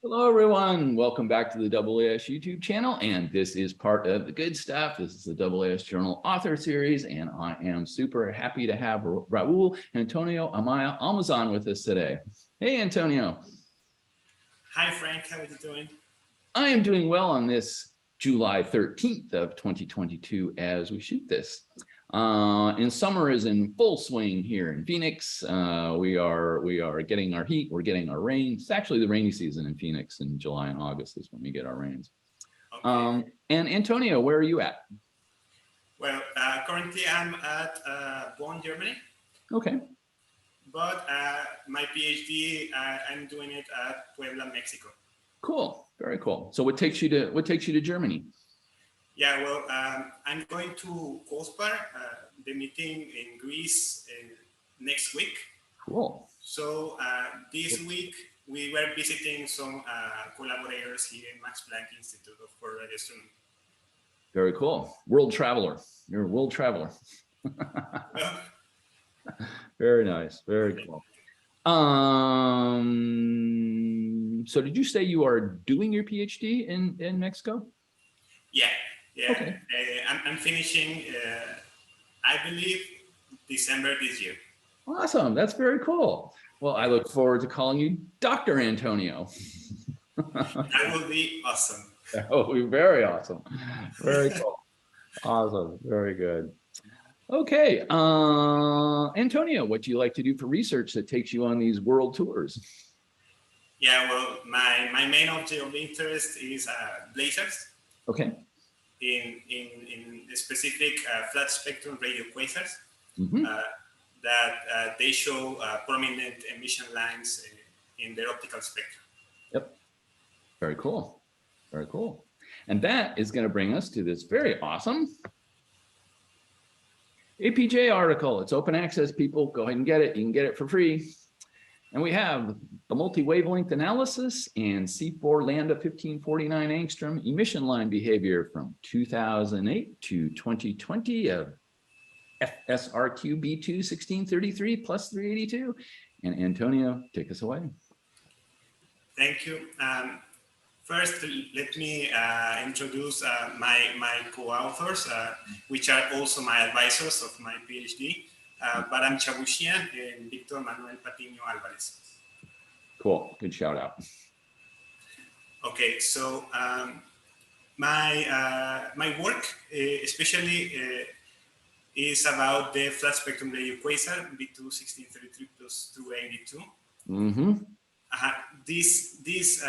Hello, everyone. Welcome back to the AAS YouTube channel. And this is part of the good stuff. This is the AAS Journal Author Series. And I am super happy to have Raúl Antonio Amaya-Almazán with us today. Hey, Antonio. Hi, Frank. How are you doing? I am doing well on this July 13th of 2022 as we shoot this. And summer is in full swing here in Phoenix. We are getting our heat, we're getting our rain. It's actually the rainy season in Phoenix in July and August is when we get our rains. Okay. And Antonio, where are you at? Well, currently I'm at Bonn, Germany. Okay. But my PhD, I'm doing it at Puebla, Mexico. Cool. Very cool. So what takes you to Germany? Yeah, well, I'm going to Kospar, the meeting in Greece next week. Cool. So this week we were visiting some collaborators here in Max Planck Institute for Radio Astronomy. Very cool. World traveler. You're a world traveler. Very nice. Very cool. So did you say you are doing your PhD in Mexico? Yeah. Okay. I'm finishing, I believe, December this year. Awesome. That's very cool. Well, I look forward to calling you Dr. Antonio. That will be awesome. That will be very awesome. Very cool. Awesome. Very good. Okay. Antonio, what do you like to do for research that takes you on these world tours? Yeah, well, my main object of interest is blazars. Okay. In specific flat spectrum radio quasars that they show prominent emission lines in their optical spectrum. Yep. Very cool. Very cool. And that is going to bring us to this very awesome APJ article. It's open access, people. Go ahead and get it. You can get it for free. And we have the multi-wavelength analysis and C4 lambda 1549 angstrom emission line behavior from 2008 to 2020 of FSRQ B2 1633 plus 382. And Antonio, take us away. Thank you. First, let me introduce my co-authors, which are also my advisors of my PhD. Baram Chabushian and Victor Manuel Patiño Alvarez. Cool, good shout out. Okay, so my work especially is about the flat spectrum radio quasar B2 1633 plus 282. This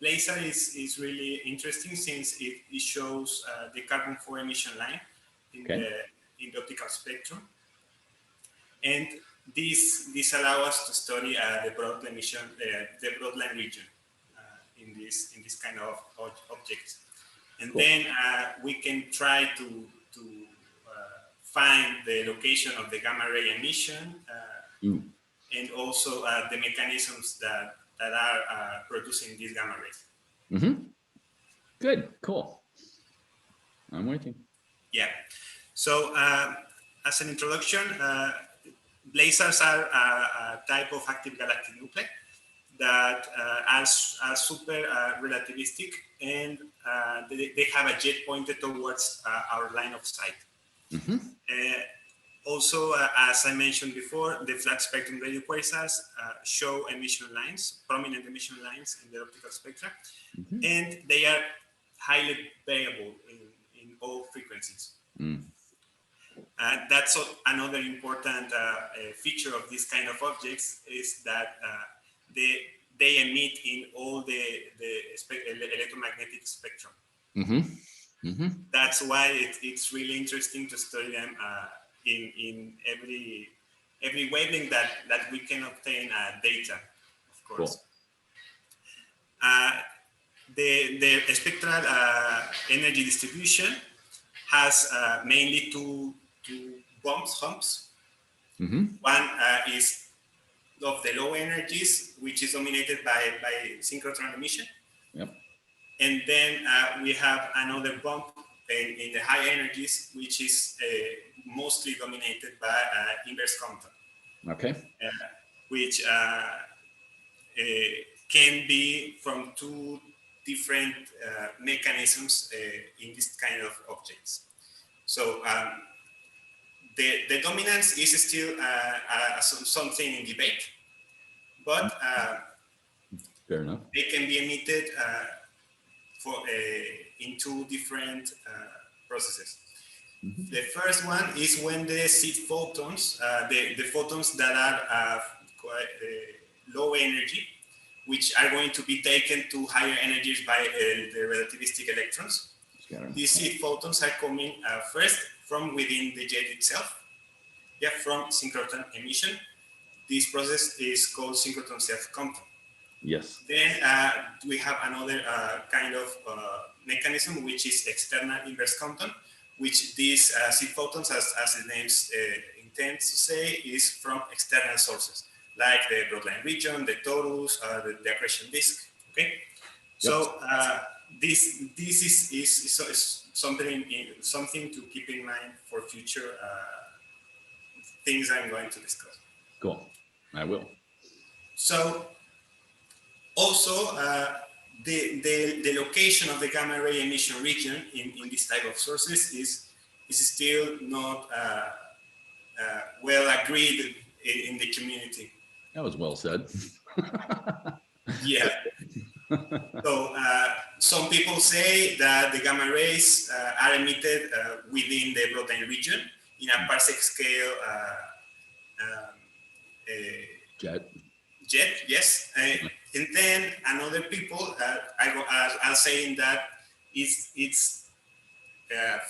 blazar is really interesting since it shows the carbon 4 emission line in the optical spectrum, and this allows us to study the broad emission, the broadline region in this kind of objects, and then we can try to find the location of the gamma ray emission and also the mechanisms that are producing these gamma rays. Good, cool. I'm with you. Yeah. So as an introduction, blazars are a type of active galactic nuclei that are super relativistic, and they have a jet pointed towards our line of sight. Also, as I mentioned before, the flat spectrum radio quasars show emission lines, prominent emission lines in the optical spectra, and they are highly variable in all frequencies. That's another important feature of this kind of objects is that they emit in all the electromagnetic spectrum. That's why it's really interesting to study them in every wavelength that we can obtain data, of course. Cool. The spectral energy distribution has mainly two humps. One is of the low energies, which is dominated by synchrotron emission. And then we have another bump in the high energies, which is mostly dominated by inverse Compton. Okay. Which can be from two different mechanisms in this kind of objects. So the dominance is still something in debate, but fair enough. they can be emitted in two different processes. Mm-hmm. The first one is when the seed photons, the photons that are quite low energy, which are going to be taken to higher energies by the relativistic electrons. These seed photons are coming first from within the jet itself, from synchrotron emission. This process is called synchrotron self-compton. Yes. Then we have another kind of mechanism, which is external inverse Compton, which these seed photons, as the name intends to say, is from external sources, like the broadline region, the torus, the accretion disk. Okay, yep. So this is something to keep in mind for future things I'm going to discuss. Cool, I will. So also the location of the gamma ray emission region in this type of sources is still not well agreed in the community. That was well said. Yeah. So some people say that the gamma rays are emitted within the broadline region in a parsec scale jet, yes. And then another people are saying that it's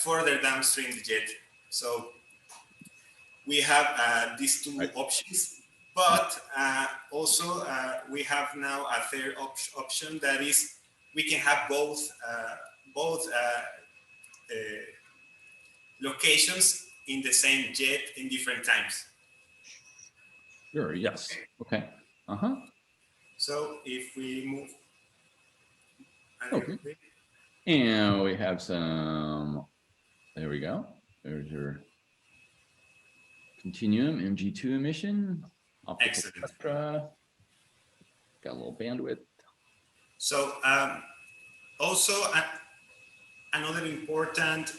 further downstream the jet. So we have these two options, but also we have now a third option, that is we can have both locations in the same jet in different times. Sure, yes. Okay. Uh-huh. So if we move. Okay. And we have some, there we go. There's your continuum MG2 emission. Optical Spectra. Got a little bandwidth. So also another important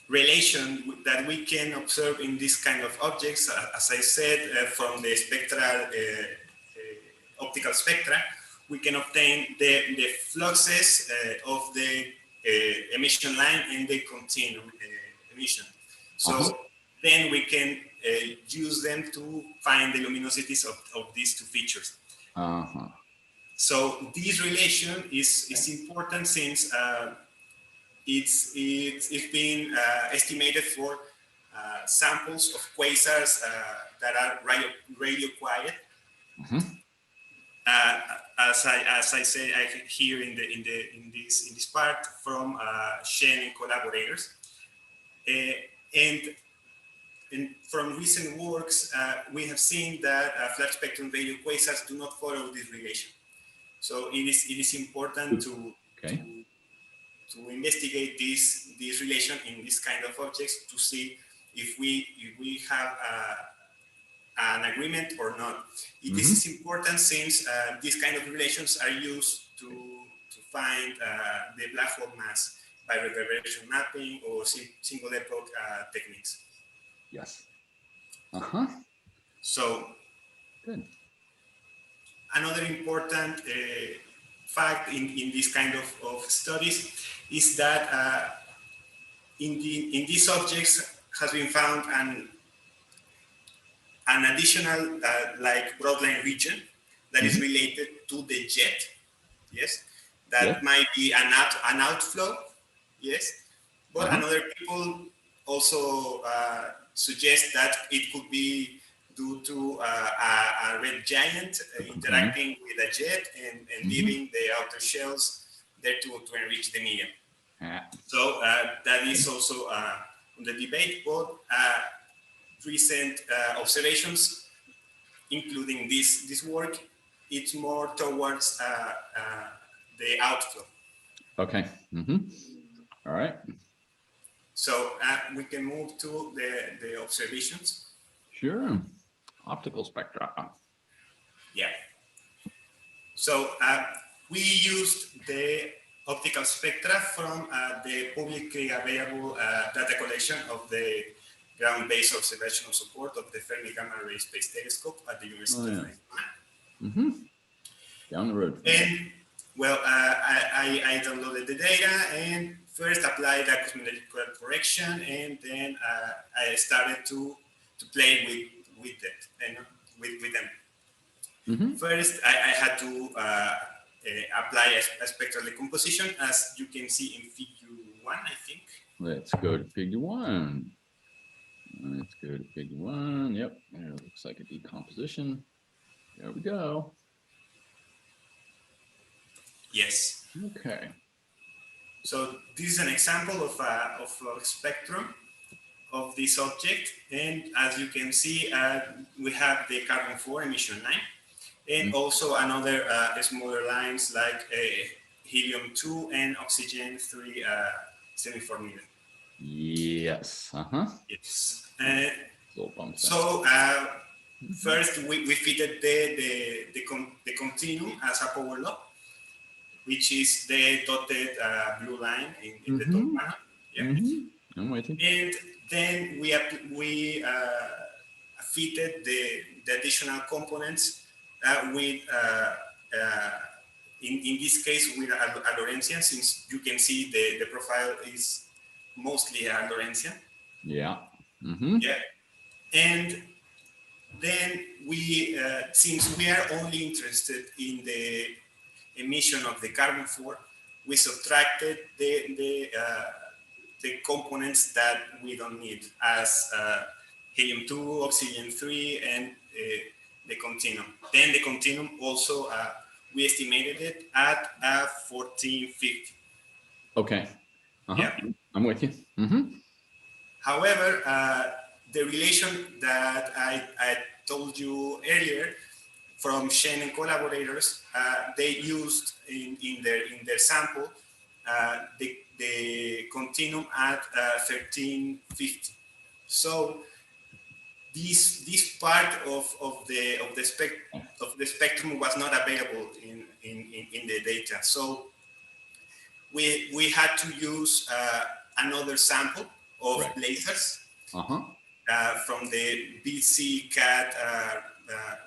relation that we can observe in this kind of objects, as I said, from the spectral optical spectra, we can obtain the fluxes of the emission line and the continuum emission. So then we can use them to find the luminosities of these two features. So this relation is important since it's been estimated for samples of quasars that are radio quiet. As I say here in this part from Shen and collaborators, and from recent works we have seen that flat spectrum radio quasars do not follow this relation. So it is important to investigate this relation in this kind of objects to see if we have an agreement or not. This is important since these kind of relations are used to find the black hole mass by reverberation mapping or single epoch techniques. Yes. So good. Another important fact in this kind of studies is that in these objects has been found an additional like broadline region that is related to the jet, yes, that might be an outflow, yes, but another people also suggest that it could be due to a red giant interacting with a jet and leaving the outer shells there to enrich the medium. So that is also on the debate, but recent observations, including this work, it's more towards the outflow. Okay. All right. So we can move to the observations. Sure. Optical spectra. Yeah. So we used the optical spectra from the publicly available data collection of the ground-based observational support of the Fermi Gamma Ray Space Telescope at the University of Arizona. Down the road. And well, I downloaded the data and first applied a cosmological correction, and then I started to play with that and with them. First, I had to apply a spectral decomposition, as you can see in figure 1, I think. Let's go to figure 1. Let's go to figure 1. Yep, there it looks like a decomposition. There we go. Yes. Okay. So this is an example of a spectrum of this object, and as you can see, we have the carbon-4 emission line, and also another smaller lines like helium-2 and oxygen-3 semi-formula. Yes. Yes. So first we fitted the continuum as a power law, which is the dotted blue line in the top panel. Yeah. I'm waiting. And then we fitted the additional components with, in this case, with a Lorentzian, since you can see the profile is mostly a Lorentzian. Yeah. Yeah. And then we, since we are only interested in the emission of the carbon-4, we subtracted the components that we don't need, as helium-2, oxygen-3, and the continuum. Then the continuum also, we estimated it at 1450. Okay. Yeah. I'm with you. However, the relation that I told you earlier from Shen and collaborators, they used in their sample the continuum at 1350. So this part of the spectrum was not available in the data. So we had to use another sample of lasers from the BC-CAT,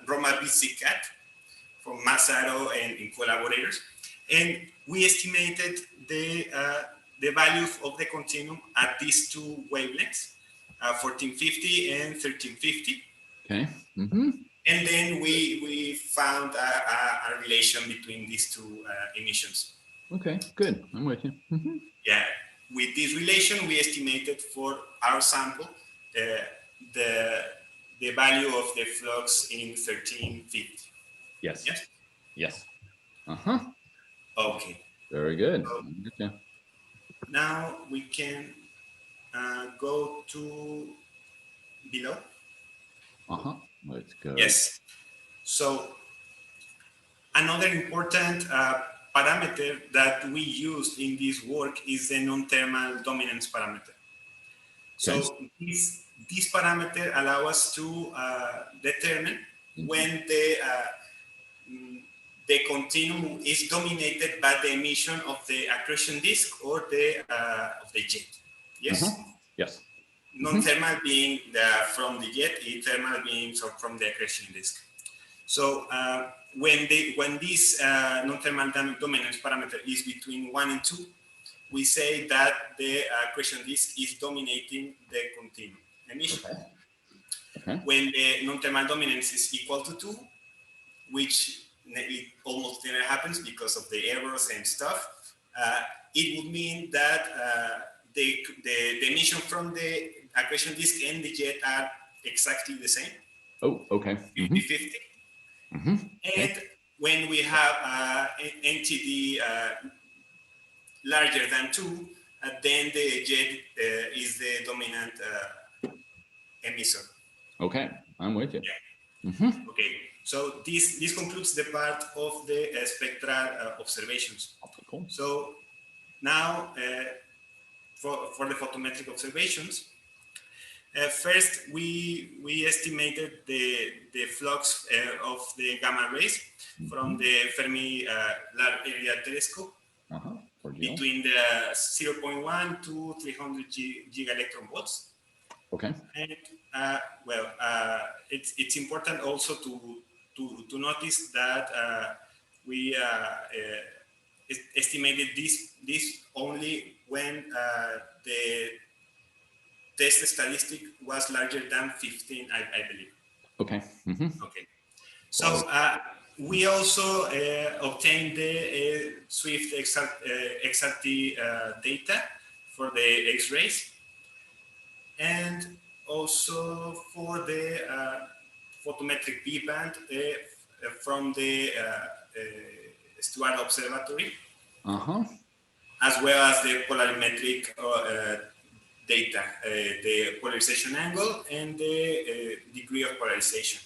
Roma BC-CAT from Massaro and collaborators, and we estimated the value of the continuum at these two wavelengths, 1450 and 1350. Okay. And then we found a relation between these two emissions. Okay, good. I'm with you. Yeah, with this relation, we estimated for our sample the value of the flux in 1350. Yes. Yes. Yes. Okay. Very good. So now we can go to below. Let's go. Yes. So another important parameter that we used in this work is the non-thermal dominance parameter. So this parameter allows us to determine when the continuum is dominated by the emission of the accretion disk or of the jet. Yes. Yes. Non-thermal being from the jet, thermal being from the accretion disk. So when this non-thermal dominance parameter is between 1 and 2, we say that the accretion disk is dominating the continuum emission. When the non-thermal dominance is equal to 2, which it almost never happens because of the errors and stuff, it would mean that the emission from the accretion disk and the jet are exactly the same. Oh, okay. 50-50. And when we have NTD larger than 2, then the jet is the dominant emitter. Okay, I'm with you. Yeah. Okay, so this concludes the part of the spectral observations. Cool. So now for the photometric observations, first we estimated the flux of the gamma rays from the Fermi Large Area Telescope between the 0.1 to 300 giga-electron volts. Okay. And it's important also to notice that we estimated this only when the test statistic was larger than 15, I believe. Okay. Okay. So we also obtained the Swift XRT data for the X-rays, and also for the photometric B band from the Stuart Observatory, as well as the polarimetric data, the polarization angle and the degree of polarization,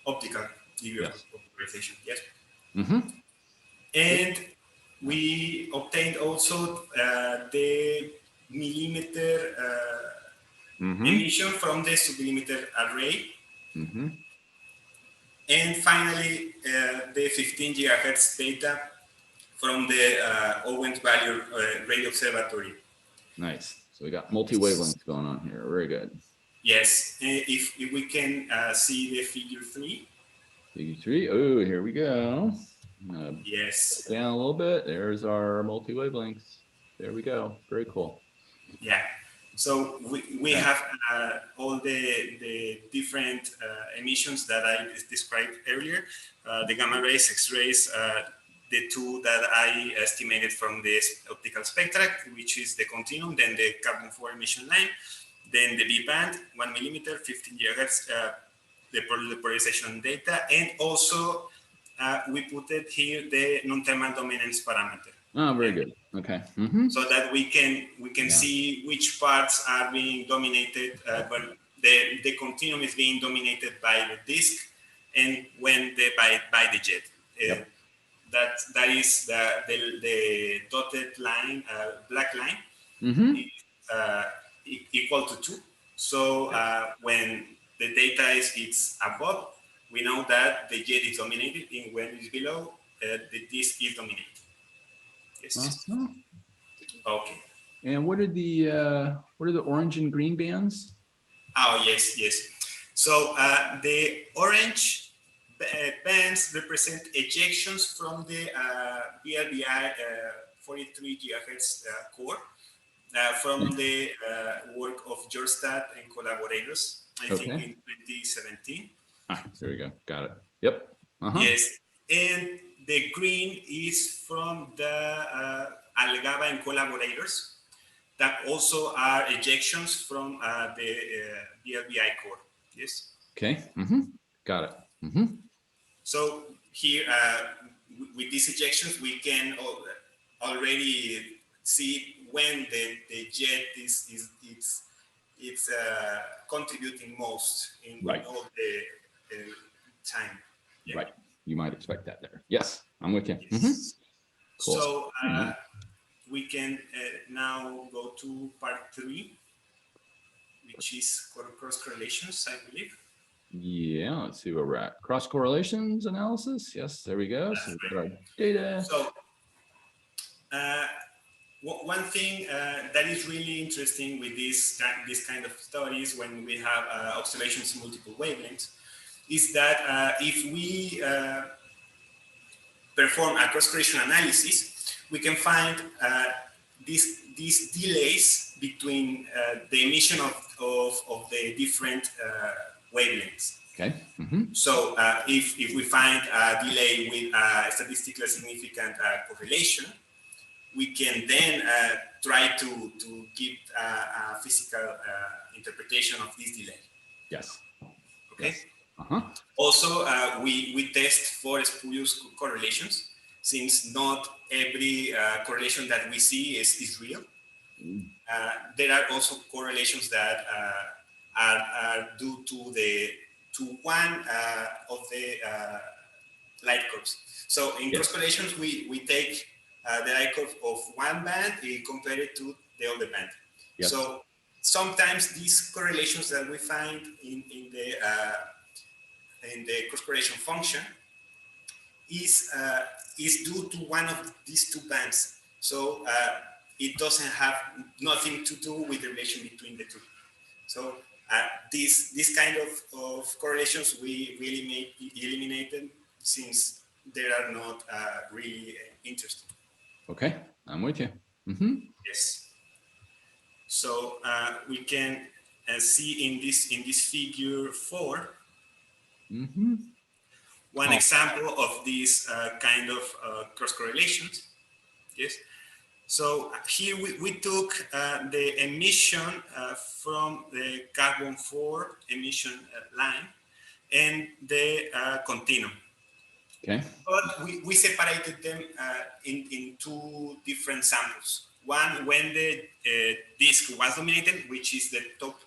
optical degree of polarization. Yes. And we obtained also the millimeter emission from the submillimeter array. And finally, the 15 gigahertz data from the Owens Valley Radio Observatory. Nice. So we got multi-wavelengths going on here. Very good. Yes. If we can see the figure 3. Figure 3. Oh, here we go. Yes. Down a little bit. There's our multi-wavelengths. There we go. Very cool. Yeah. So we have all the different emissions that I described earlier, the gamma rays, X-rays, the two that I estimated from the optical spectra, which is the continuum, then the carbon-4 emission line, then the B band, 1 millimeter, 15 gigahertz, the polarization data, and also we put it here the non-thermal dominance parameter. Oh, very good. Okay. So that we can see which parts are being dominated, but the continuum is being dominated by the disk, and when by the jet. That is the dotted line, black line, is equal to 2. So when the data is above, we know that the jet is dominated, and when it's below, the disk is dominated. Yes. Okay. And what are the orange and green bands? Oh, yes. So the orange bands represent ejections from the BLBI 43 gigahertz core from the work of Jorstad and collaborators, I think in 2017. There we go. Got it. Yep. Yes. And the green is from the Algaba and collaborators that also are ejections from the BLBI core. Yes. Okay. Got it. So here, with these ejections, we can already see when the jet is contributing most in all the time. Yeah. Right. You might expect that there. Yes, I'm with you. Yes. Cool. So we can now go to part 3, which is cross correlations, I believe. Yeah, let's see where we're at. Cross correlations analysis. Yes, there we go. So we've got our data. So one thing that is really interesting with this kind of studies when we have observations in multiple wavelengths is that if we perform a cross-correlation analysis, we can find these delays between the emission of the different wavelengths. Okay. So if we find a delay with a statistically significant correlation, we can then try to give a physical interpretation of this delay. Yes. Okay. Yes. Also, we test for spurious correlations, since not every correlation that we see is real. There are also correlations that are due to one of the light curves. So in cross correlations, we take the light curve of one band and compare it to the other band. Yes. So sometimes these correlations that we find in the cross correlation function is due to one of these two bands. So it doesn't have nothing to do with the relation between the two. So this kind of correlations we eliminate them since they are not really interesting. Okay, I'm with you. Yes. So we can see in this figure 4 one example of these kind of cross correlations. Yes. So here we took the emission from the carbon-4 emission line and the continuum. Okay. But we separated them in two different samples. One when the disk was dominated, which is the top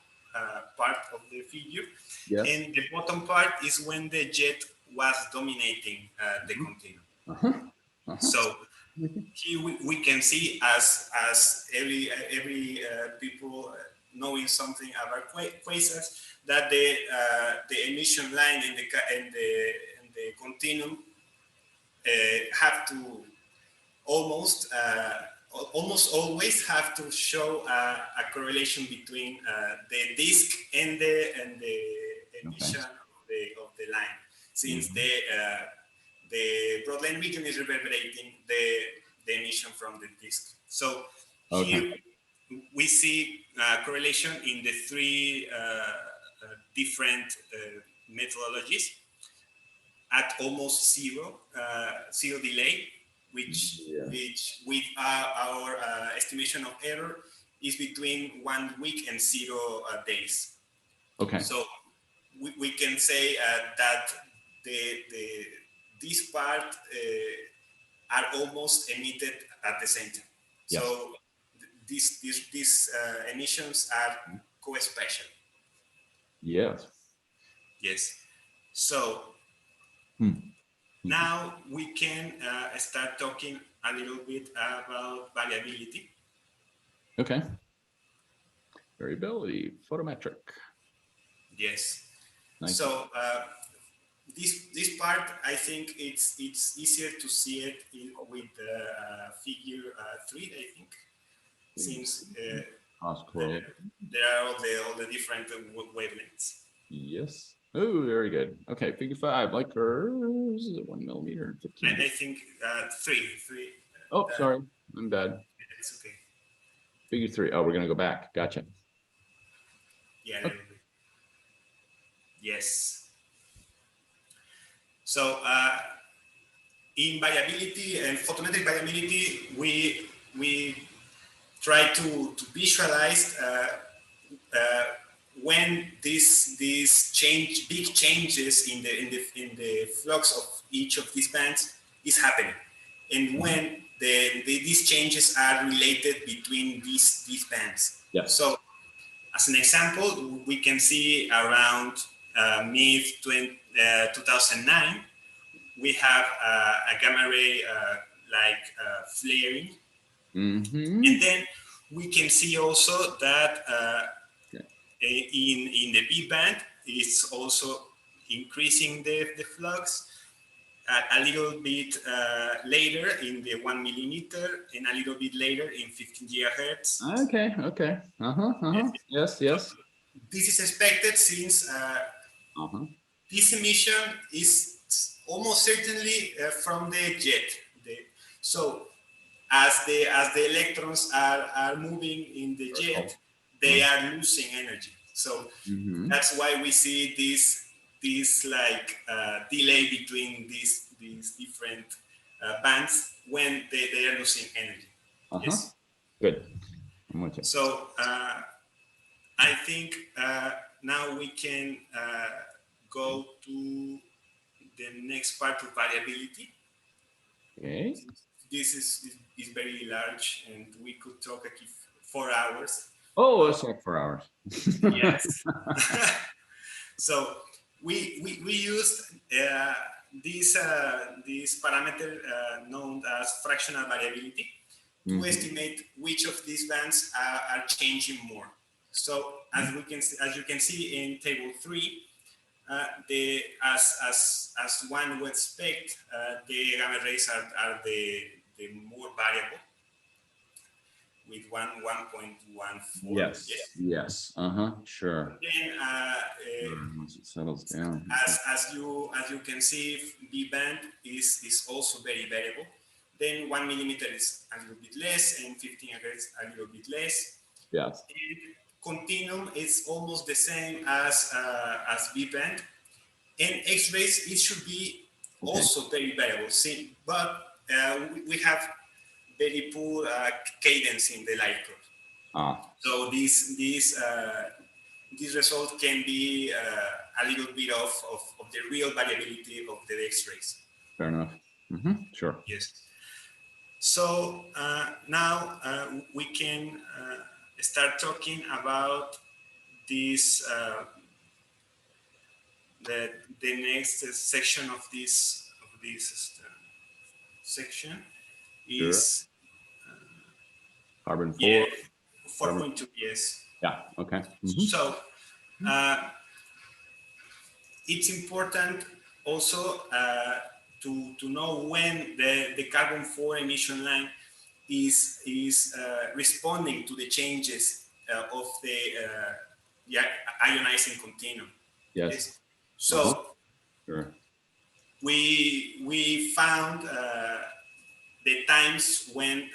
part of the figure. Yes. And the bottom part is when the jet was dominating the continuum. So here we can see as every people knowing something about quasars that the emission line and the continuum have to almost always have to show a correlation between the disk and the emission of the line, since the broadline region is reverberating the emission from the disk. So here we see correlation in the three different methodologies at almost zero delay, which with our estimation of error is between 1 week and 0 days. Okay. So we can say that this part are almost emitted at the same time. Yes. So these emissions are co-spatial. Yes. Yes. So now we can start talking a little bit about variability. Okay. Variability, photometric. Yes. Nice. So this part, I think it's easier to see it with figure 3, I think, since there are all the different wavelengths. Yes. Oh, very good. Okay, figure 5, light curves, 1 millimeter, 15. I think 3. Oh, sorry, I'm bad. It's okay. Figure 3. Oh, we're gonna go back. Gotcha. Yeah. Okay. Yes. So in variability and photometric variability, we try to visualize when these big changes in the flux of each of these bands is happening, and when these changes are related between these bands. Yeah. So as an example, we can see around mid 2009, we have a gamma ray flaring. And then we can see also that in the B band, it's also increasing the flux a little bit later in the 1 millimeter and a little bit later in 15 gigahertz. Okay. Yes. So this is expected since this emission is almost certainly from the jet. So as the electrons are moving in the jet, they are losing energy. So that's why we see this delay between these different bands when they are losing energy. Yes. Good. So I think now we can go to the next part of variability. Okay. This is very large, and we could talk 4 hours. Oh, let's talk 4 hours. Yes. So we used this parameter known as fractional variability to estimate which of these bands are changing more. So as you can see in table 3, as one would expect, the gamma rays are the more variable, with 1.14. Yes. Yes. Sure. Then Once it settles down. as you can see, B band is also very variable. Then 1 millimeter is a little bit less, and 15 hertz a little bit less. Yes. And continuum is almost the same as B band. And X-rays, it should be also very variable. See, but we have very poor cadence in the light curve. So this result can be a little bit of the real variability of the X-rays. Fair enough. Sure. Yes. So now we can start talking about this. The next section of this section is carbon 4. Yeah, 4.2. Yes. Yeah. Okay. So it's important also to know when the carbon 4 emission line is responding to the changes of the ionizing continuum. Yes. So sure. we found the times when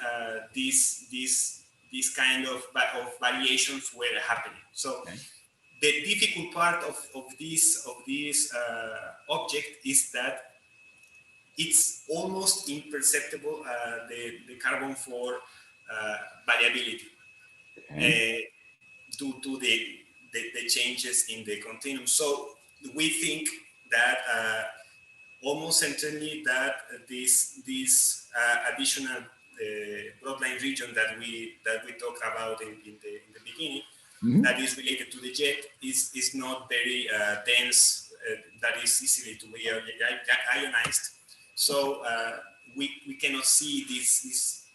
these kind of variations were happening. So the difficult part of this object is that it's almost imperceptible, the carbon 4 variability due to the changes in the continuum. So we think that almost certainly that this additional broadline region that we talked about in the beginning, that is related to the jet, is not very dense, that is easily to be ionized. So we cannot see these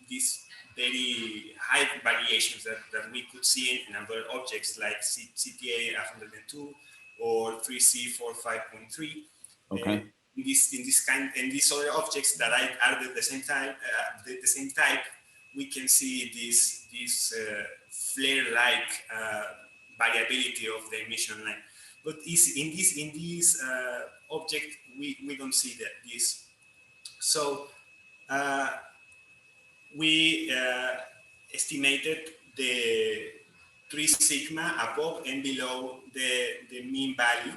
very high variations that we could see in other objects like CTA 102 or 3C45.3. Okay. In these other objects that are the same type, we can see this flare-like variability of the emission line. But in this object, we don't see this. So we estimated the 3 sigma above and below the mean value.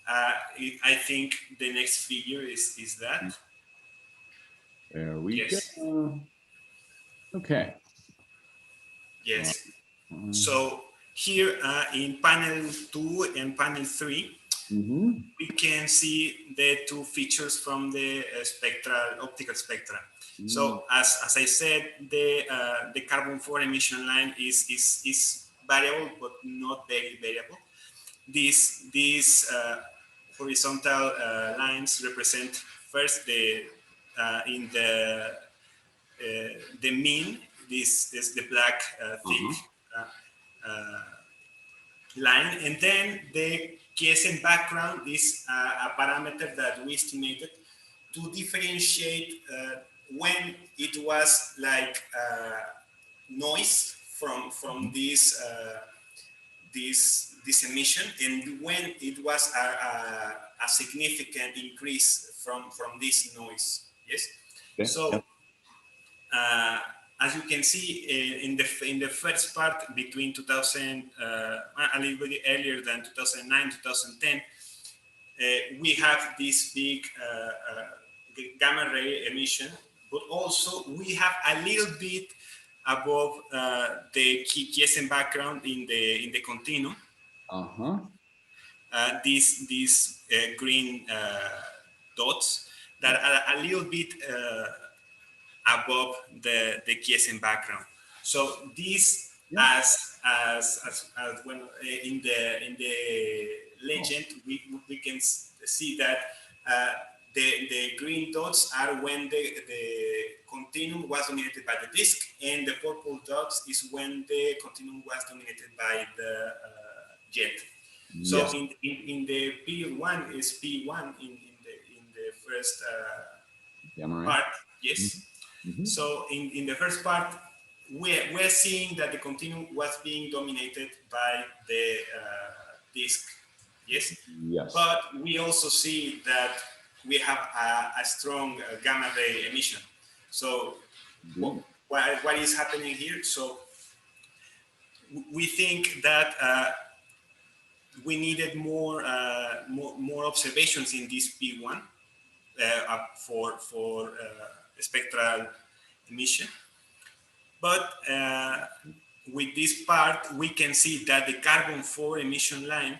I think the next figure is that. There we go. Okay. Yes. So here in panel 2 and panel 3, we can see the two features from the optical spectra. So as I said, the carbon 4 emission line is variable, but not very variable. These horizontal lines represent first the mean. This is the black thick line, and then the quiescent background is a parameter that we estimated to differentiate when it was like noise from this emission, and when it was a significant increase from this noise. Yes. Okay. So as you can see in the first part between 2000, a little bit earlier than 2009, 2010, we have this big gamma ray emission, but also we have a little bit above the quiescent background in the continuum. These green dots that are a little bit above the quiescent background. So this, as when in the legend, we can see that the green dots are when the continuum was dominated by the disk, and the purple dots is when the continuum was dominated by the jet. So Yes. in the period one is P1 in the first Gamma ray. part, yes. Mhm. So in the first part, we're seeing that the continuum was being dominated by the disk, yes. Yes. But we also see that we have a strong gamma ray emission. So what is happening here? So we think that we needed more observations in this P1 for spectral emission. But with this part, we can see that the carbon-4 emission line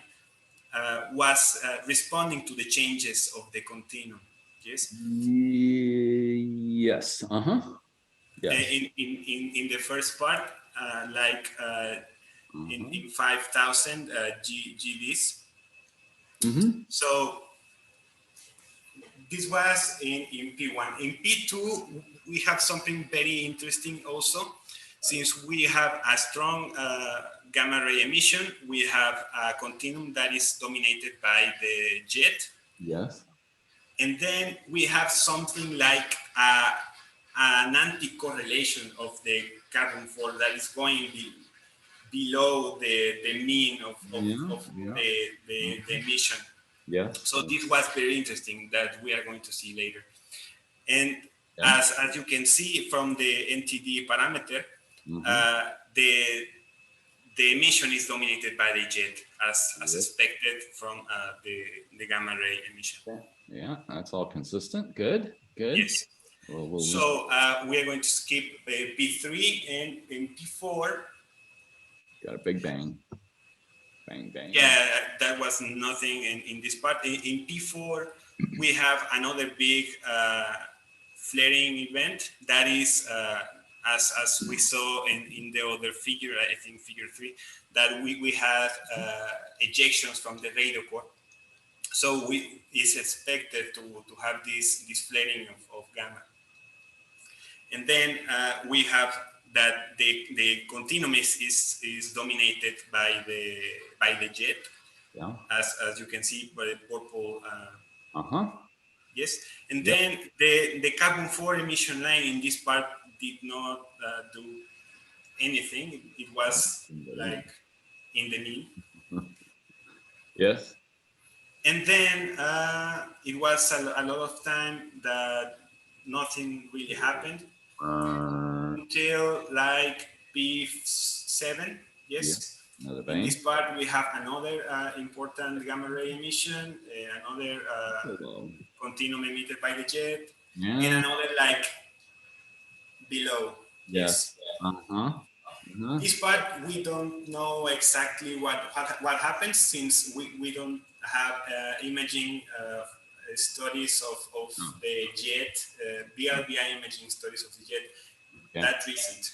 was responding to the changes of the continuum. Yes. Yes. Yes. In the first part, in 5,000 GVs. So this was in P1. In P2, we have something very interesting also. Since we have a strong gamma ray emission, we have a continuum that is dominated by the jet. Yes. And then we have something like an anti-correlation of the carbon-4 that is going below the mean of the emission. Yes. So this was very interesting that we are going to see later. And as you can see from the NTD parameter, the emission is dominated by the jet as expected from the gamma ray emission. Yeah, that's all consistent. Good. Yes. We'll so we are going to skip P3 and in P4. Got a big bang. Bang, bang. Yeah, that was nothing in this part. In P4, we have another big flaring event that is, as we saw in the other figure, I think figure 3, that we had ejections from the radar core. So it's expected to have this flaring of gamma. And then we have that the continuum is dominated by the jet, as you can see by the purple. Yes, and then the carbon-4 emission line in this part did not do anything. It was like in the mean. Yes. And then it was a lot of time that nothing really happened until like P7. Yes. In this part, we have another important gamma ray emission, another continuum emitted by the jet, and another like below. Yes. This part, we don't know exactly what happens since we don't have imaging studies of the jet, BRBI imaging studies of the jet that recent.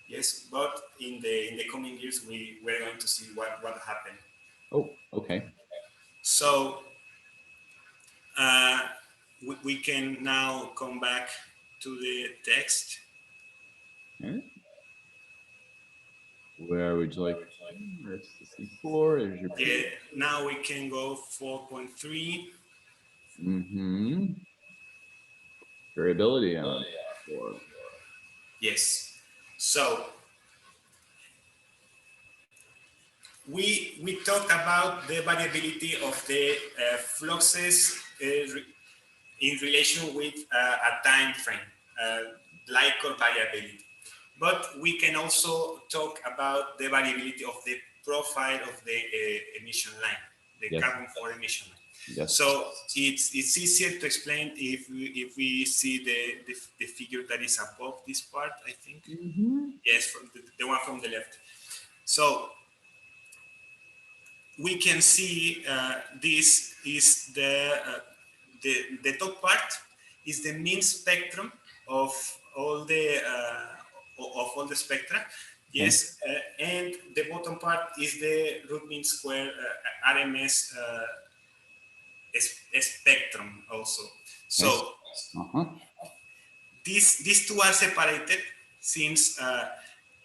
Yes, but in the coming years, we're going to see what happened. Oh, okay. So we can now come back to the text. Okay. Where would you like? There's the C4. There's your Yeah, now we can go 4.3. Variability on 4. Yes. So we talked about the variability of the fluxes in relation with a time frame, Glycol variability. But we can also talk about the variability of the profile of the emission line, the carbon-4 emission line. Yes. So it's easier to explain if we see the figure that is above this part, I think. Yes, from the one from the left. So we can see this is the top part is the mean spectrum of all the spectra. Yes, and the bottom part is the root mean square RMS spectrum also. So these two are separated since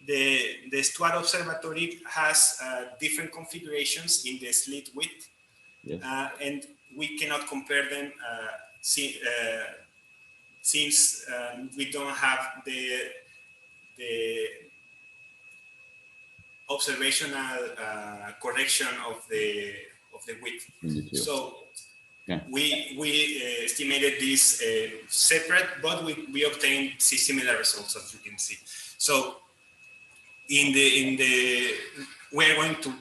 The STUAR observatory has different configurations in the slit width, Yes. and we cannot compare them since we don't have the observational correction of the width. So okay. we estimated this separate, but we obtained similar results, as you can see. So we're going to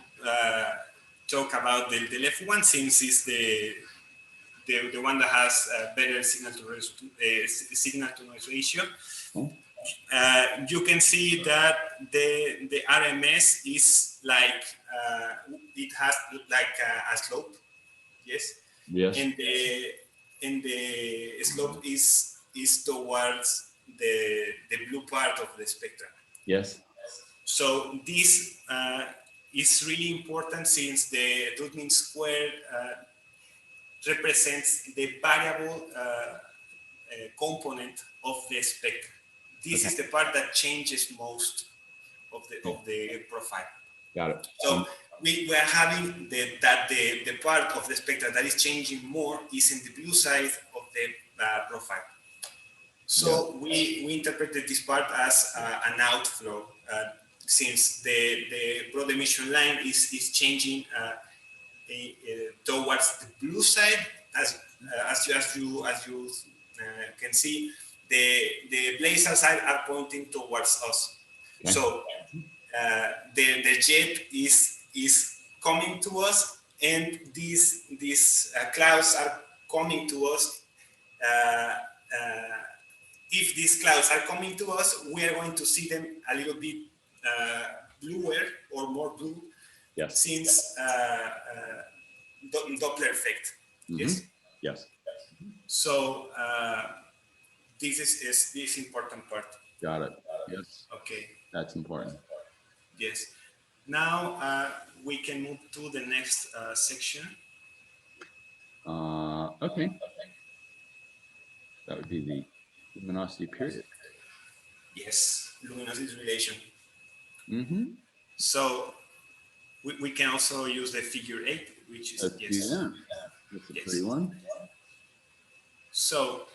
talk about the left one, since it's the one that has better signal to noise ratio. You can see that the RMS is like it has like a slope, yes. Yes. And the slope is towards the blue part of the spectrum. Yes. So this is really important, since the root mean square represents the variable component of the spectrum. This is the part that changes most of the profile. Got it. So we are having the part of the spectrum that is changing more is in the blue side of the profile. So we interpreted this part as an outflow, since the broad emission line is changing towards the blue side. As you can see, the blazar side are pointing towards us. Okay. So the jet is coming to us, and these clouds are coming to us. If these clouds are coming to us, we are going to see them a little bit bluer or more blue, yes, since Doppler effect. Mm-hmm. Yes. Yes. So this is this important part. Got it. Yes. Okay. That's important. Yes. Now we can move to the next section. Okay. That would be the luminosity period. Yes, luminosity relation. Mm-hmm. So we can also use the figure 8, which is Let's do that. That's a pretty one. So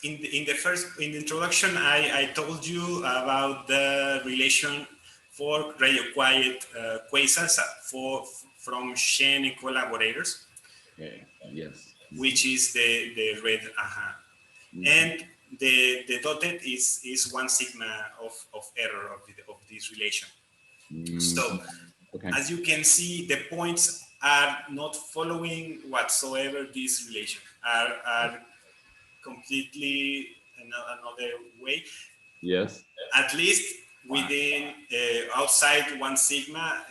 in the introduction, I told you about the relation for radio quiet quasars from Shen and collaborators. Okay. Yes. Which is the red, mm-hmm. And the dotted is 1 sigma of error of this relation. Mm-hmm. So as you can see, the points are not following whatsoever this relation, are completely another way. Yes. At least within outside 1 sigma,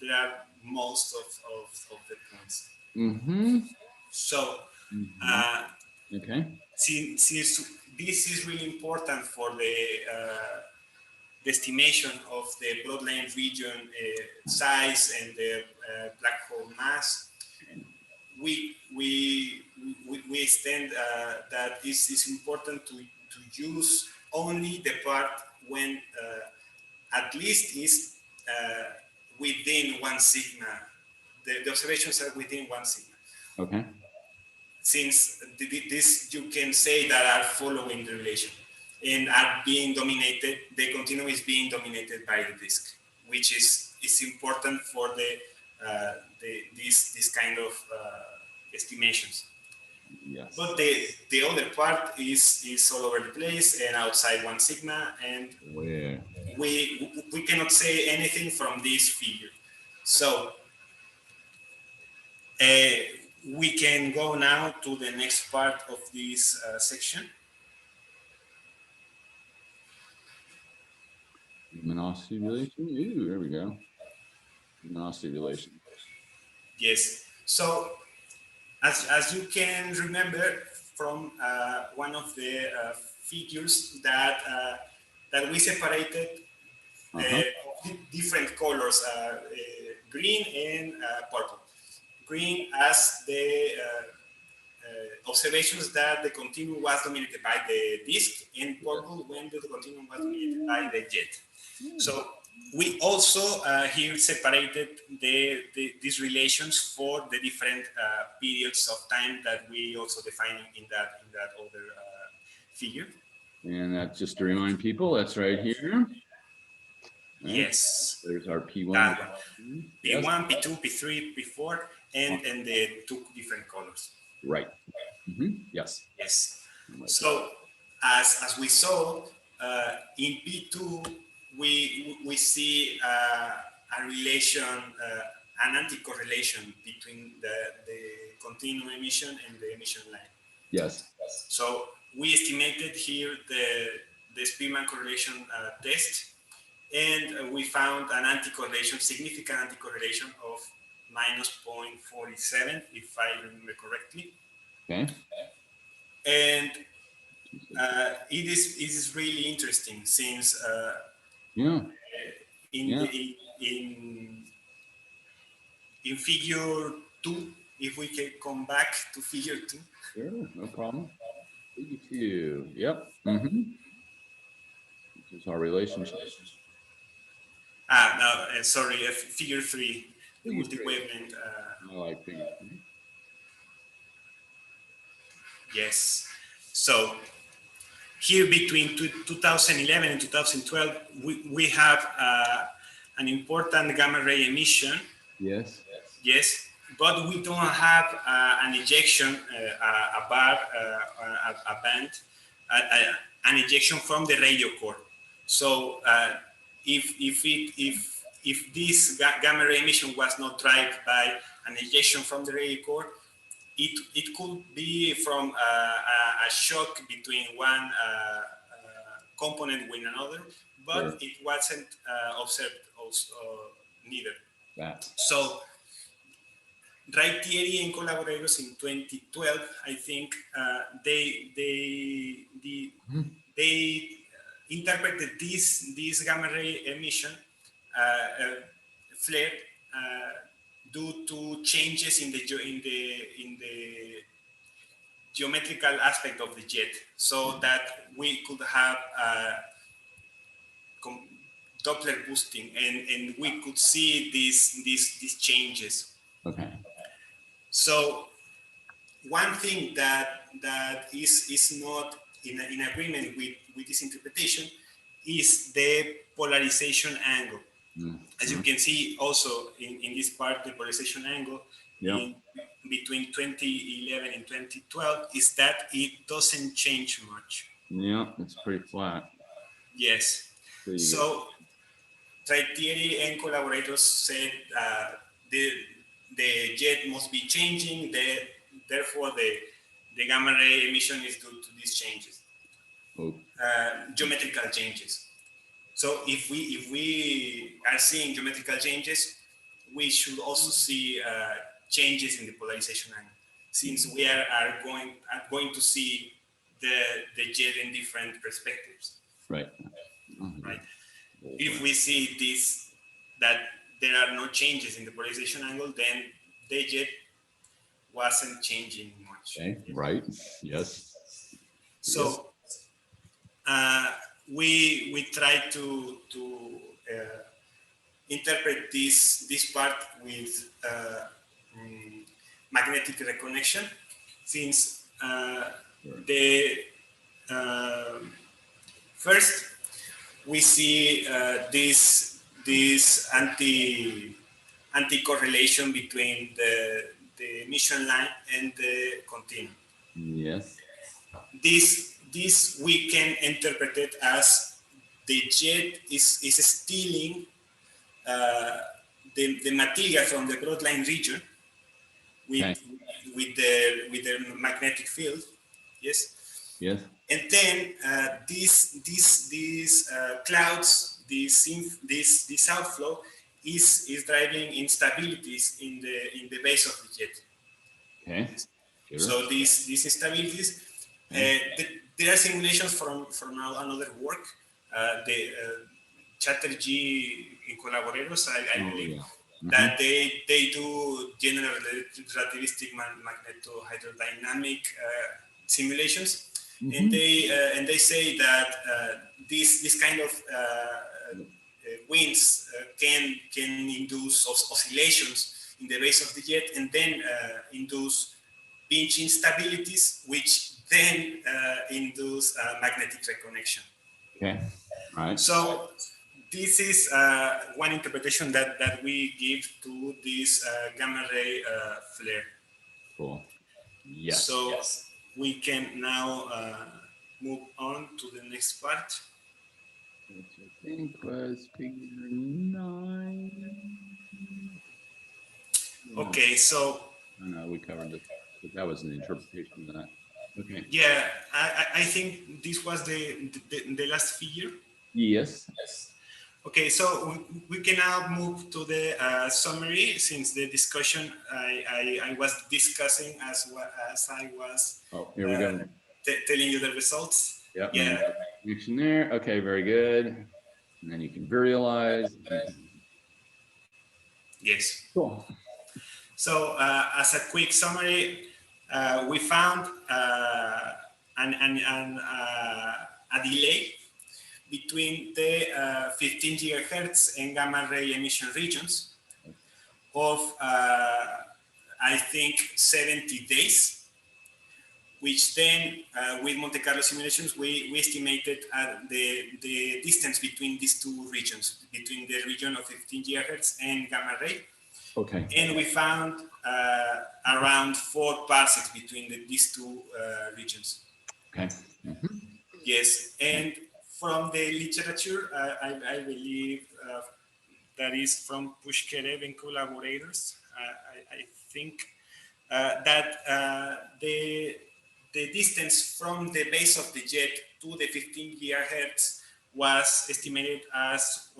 there are most of the points. Mm-hmm. So okay. Since this is really important for the estimation of the broadline region size and the black hole mass, we extend that this is important to use only the part when at least is within 1 sigma. The observations are within 1 sigma. Okay. Since this you can say that are following the relation and are being dominated, the continuum is being dominated by the disk, which is important for this kind of estimations. Yes. But the other part is all over the place and outside 1 sigma, and we cannot say anything from this figure. So we can go now to the next part of this section. Luminosity relation. Ooh, there we go. Luminosity relation. Yes. So as you can remember from one of the figures that we separated different colors, green and purple. Green as the observations that the continuum was dominated by the disk, and purple when the continuum was dominated by the jet. So we also here separated these relations for the different periods of time that we also define in that other figure. And that's just to remind people, that's right here. Right. Yes. There's our P1. That one. P1, P2, P3, P4, and the two different colors. Right. Yes. Yes. So as we saw in P2, we see a relation, an anti-correlation between the continuum emission and the emission line. Yes. So we estimated here the Spearman correlation test, and we found an anti-correlation, significant anti-correlation of -0.47, if I remember correctly. Okay. And it is really interesting since in figure 2, if we can come back to figure 2. Sure, no problem. Figure 2, yep. This is our relationship. No, sorry, figure 3, the multi-wavelength. I like figure 3. Yes. So here between 2011 and 2012, we have an important gamma ray emission. Yes. Yes, but we don't have an ejection, a bar, a band, an ejection from the radio core. So if this gamma ray emission was not driven by an ejection from the radio core, it could be from a shock between one component with another, but it wasn't observed also neither. So Thierry and collaborators in 2012, I think they interpreted this gamma ray emission flare due to changes in the geometrical aspect of the jet, so that we could have Doppler boosting, and we could see these changes. Okay. So one thing that is not in agreement with this interpretation is the polarization angle. As you can see also in this part, the polarization angle between 2011 and 2012 is that it doesn't change much. Yeah, it's pretty flat. Yes. So Thierry and collaborators said the jet must be changing, therefore the gamma ray emission is due to these changes, geometrical changes. So if we are seeing geometrical changes, we should also see changes in the polarization angle, since we are going to see the jet in different perspectives. Right. Right. If we see that there are no changes in the polarization angle, then the jet wasn't changing much. Okay. Right. Yes. So we try to interpret this part with magnetic reconnection, since first we see this anti-correlation between the emission line and the continuum. Yes. This we can interpret it as the jet is stealing the material from the broadline region with the magnetic field. Yes. Yes. And then these clouds, this outflow is driving instabilities in the base of the jet. Okay. Sure. So these instabilities, there are simulations from another work, the Chatterjee and collaborators, I believe. that they do general relativistic magnetohydrodynamic simulations, and they say that this kind of winds can induce oscillations in the base of the jet, and then induce pinch instabilities, which then induce magnetic reconnection. Okay, right. So this is one interpretation that we give to this gamma ray flare. Cool. Yes. So we can now move on to the next part. Which I think was figure 9. Okay, so no, we covered this. But that was an interpretation of that. Okay. Yeah, I think this was the last figure. Yes. Okay, so we can now move to the summary, since the discussion I was discussing as I was Here we go. telling you the results. Yep. Yeah. Connection there. Okay, very good. And then you can visualize. Yes. Cool. So as a quick summary, we found a delay between the 15 gigahertz and gamma ray emission regions of, I think, 70 days, which then, with Monte Carlo simulations, we estimated the distance between these two regions, between the region of 15 gigahertz and gamma ray. Okay. And we found around 4 parsecs between these two regions. Okay. Yes, and from the literature, I believe that is from Pushkarev and collaborators, I think that the distance from the base of the jet to the 15 gigahertz was estimated as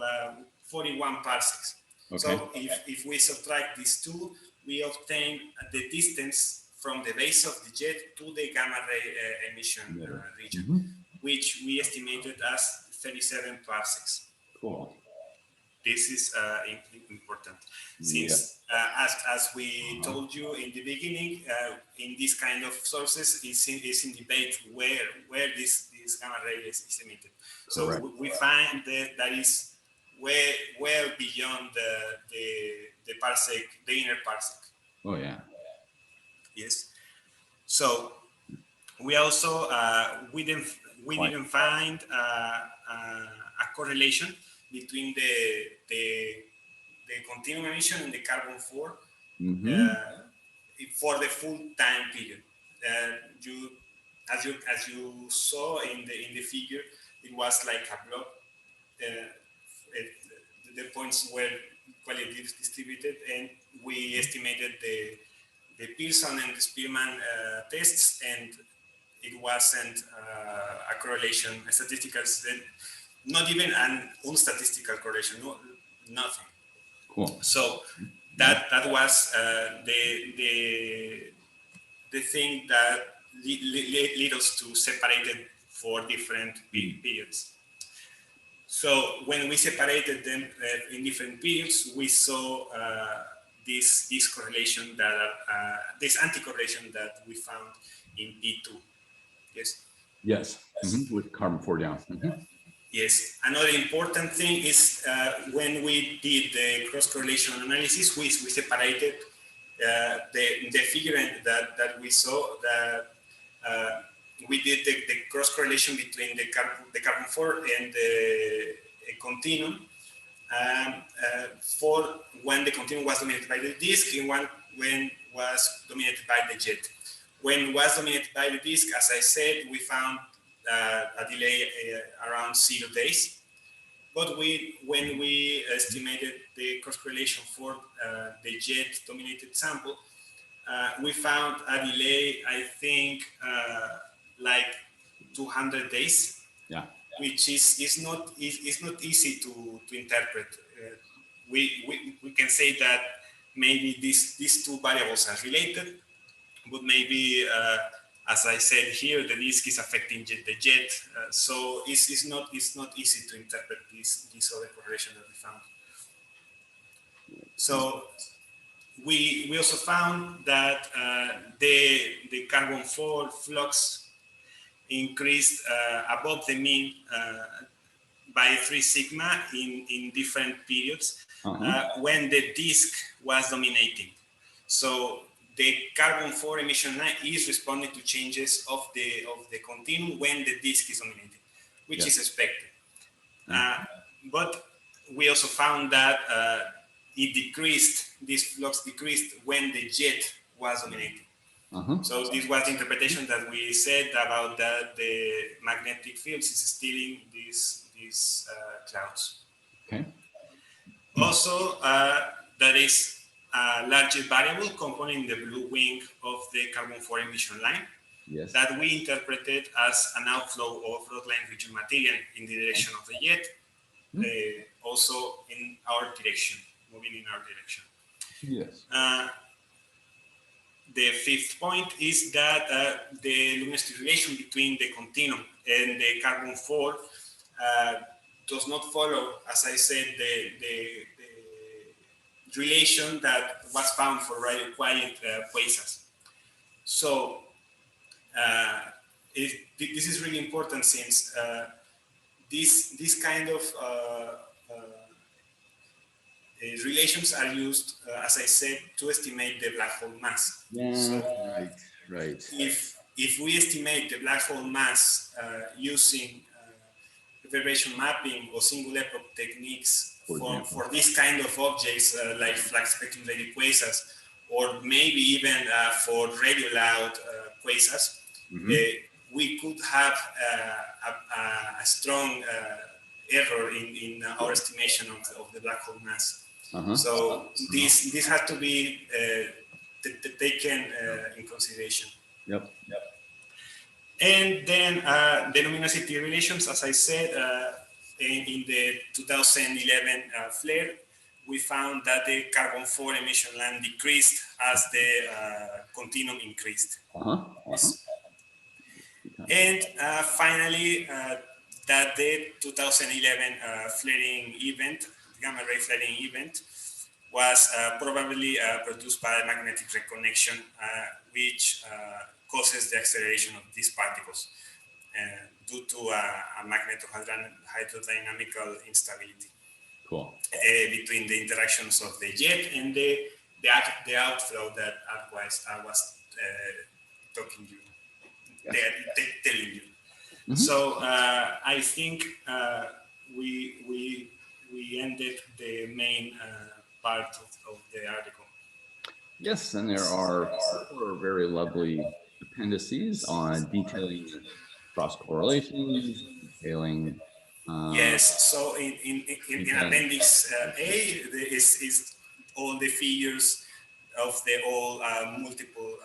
41 parsecs. Okay. So if we subtract these two, we obtain the distance from the base of the jet to the gamma ray emission region, which we estimated as 37 parsecs. Cool. This is important, since as we told you in the beginning, in this kind of sources, is in debate where this gamma ray is emitted. So we find that is well beyond the parsec, the inner parsec. Oh yeah. Yes. So we also we didn't find a correlation between the continuum emission and the carbon 4 for the full time period. As you saw in the figure, it was like a block. The points were equally distributed, and we estimated the Pearson and the Spearman tests, and it wasn't a correlation, a statistical, not even an unstatistical correlation, nothing. Cool. So that was the thing that led us to separate it for different periods. So when we separated them in different periods, we saw this correlation this anti-correlation that we found in P2. Yes. Yes. With carbon 4 down. Yes. Another important thing is when we did the cross-correlation analysis, we separated the figure that we saw that we did the cross-correlation between the carbon 4 and the continuum for when the continuum was dominated by the disk and when was dominated by the jet. When was dominated by the disk, as I said, we found a delay around 0 days. But when we estimated the cross-correlation for the jet-dominated sample, we found a delay, I think, like 200 days, which is not easy to interpret. We can say that maybe these two variables are related, but maybe, as I said here, the disk is affecting the jet, so it's not easy to interpret this other correlation that we found. So we also found that the carbon-4 flux increased above the mean by 3 sigma in different periods when the disk was dominating. So the carbon-4 emission line is responding to changes of the continuum when the disk is dominating, which is expected. But we also found that it decreased, this flux decreased when the jet was dominating. So this was the interpretation that we said about that the magnetic fields is stealing these clouds. Okay. Also, there is a largest variable component in the blue wing of the carbon-4 emission line that we interpreted as an outflow of rod-line region material in the direction of the jet, also in our direction, moving in our direction. Yes. The fifth point is that the luminosity relation between the continuum and the carbon-4 does not follow, as I said, the relation that was found for radio quiet quasars. So this is really important since this kind of relations are used, as I said, to estimate the black hole mass. Yeah, so right. If we estimate the black hole mass using reverberation mapping or single epoch techniques for this kind of objects like flat spectrum radio quasars, or maybe even for radio loud quasars, we could have a strong error in our estimation of the black hole mass. So this has to be taken in consideration. Yep. And then the luminosity relations, as I said, in the 2011 flare, we found that the carbon-4 emission line decreased as the continuum increased. Yes. And finally, that the 2011 flaring event, gamma ray flaring event, was probably produced by magnetic reconnection, which causes the acceleration of these particles due to a magnetohydrodynamical instability. Cool. Between the interactions of the jet and the outflow that I was talking to you, telling you. So I think we ended the main part of the article. Yes, and there are 4 very lovely appendices on detailing cross correlations, detailing. Yes, so in Appendix A is all the figures of the all multiple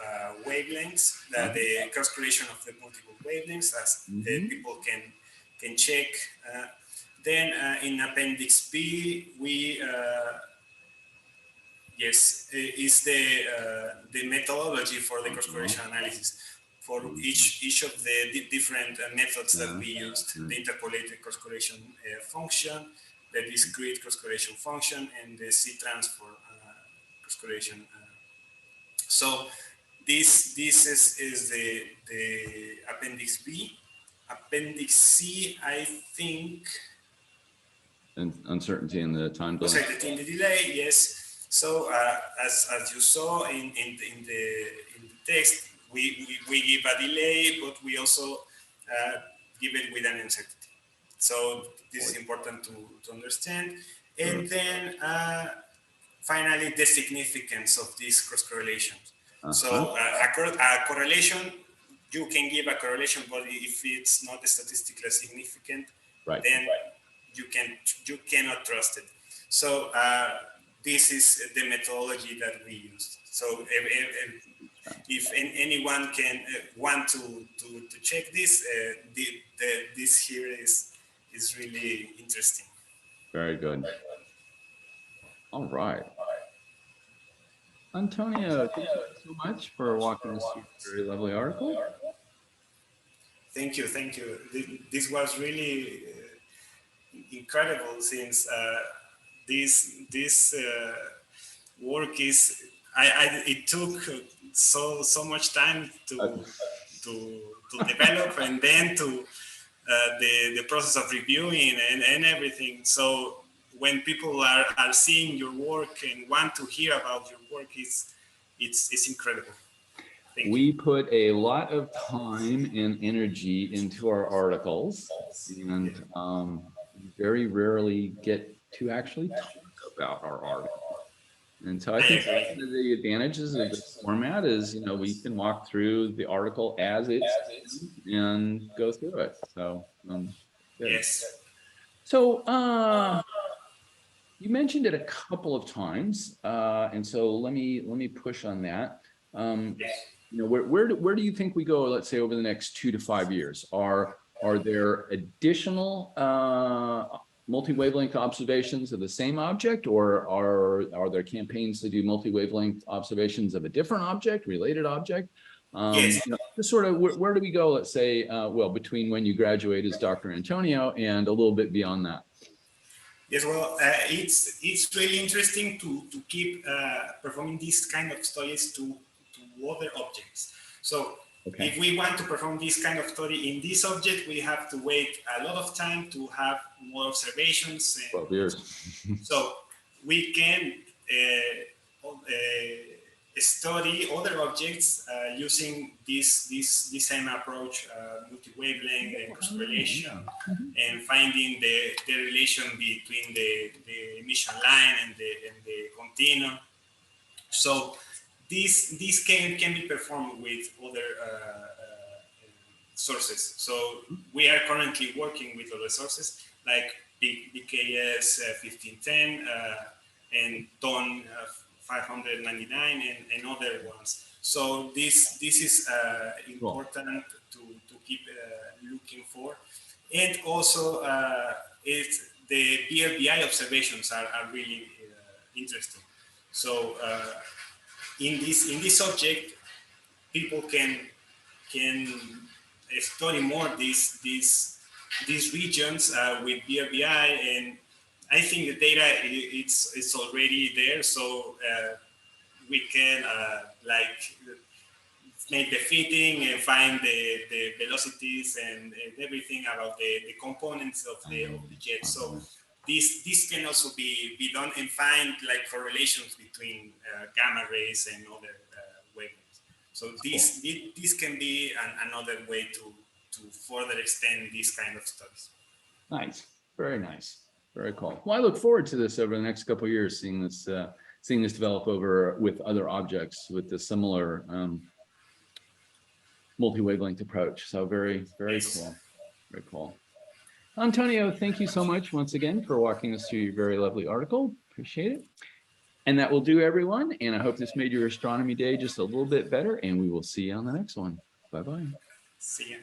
wavelengths, the cross correlation of the multiple wavelengths, as the people can check. Then in Appendix B, we is the methodology for the cross correlation analysis for each of the different methods that we used: the interpolated cross correlation function, the discrete cross correlation function, and the C-transform cross correlation. So this is the Appendix B. Appendix C, I think. And uncertainty in the time delay. Uncertainty in the delay, yes. So as you saw in the text, we give a delay, but we also give it with an uncertainty. So this is important to understand. And then finally, the significance of these cross correlations. So a correlation, you can give a correlation, but if it's not statistically significant, then you cannot trust it. So this is the methodology that we used. So if anyone can want to check this, this here is really interesting. Very good. All right. Antonio, thank you so much for walking us through a very lovely article. Thank you. This was really work is, it took so much time to develop, and then to the process of reviewing and everything. So when people are seeing your work and want to hear about your work, it's incredible. We put a lot of time and energy into our articles, and very rarely get to actually talk about our articles. And so I think one of the advantages of this format is, you know, we can walk through the article as it's and go through it. So good. Yes. So you mentioned it a couple of times, and so let me push on that. You know, where do you think we go, let's say, over the next 2 to 5 years? Are there additional multi-wavelength observations of the same object, or are there campaigns to do multi-wavelength observations of a different object, related object? Yes. You know, just sort of where do we go, let's say, well, between when you graduate as Dr. Antonio and a little bit beyond that? Yes, well, it's really interesting to keep performing these kind of studies to other objects. So if we want to perform this kind of study in this object, we have to wait a lot of time to have more observations. 12 years. So we can study other objects using this same approach, multi-wavelength encapsulation, and finding the relation between the emission line and the continuum. So this can be performed with other sources. So we are currently working with other sources like BKS 1510 and TON 599 and other ones. So this is important to keep looking for. And also it's the BRBI observations are really interesting. So in this subject, people can study more these regions with BRBI, and I think the data it's already there. So we can like make the fitting and find the velocities and everything about the components of the jet. So this can also be done and find like correlations between gamma rays and other wavelengths. So this can be another way to further extend these kind of studies. Nice, very nice, very cool. Well, I look forward to this over the next couple of years, seeing this develop over with other objects with the similar multi-wavelength approach. So very cool, very cool. Antonio, thank you so much once again for walking us through your very lovely article. Appreciate it. And that will do, everyone. And I hope this made your astronomy day just a little bit better. And we will see you on the next one. Bye-bye. See you.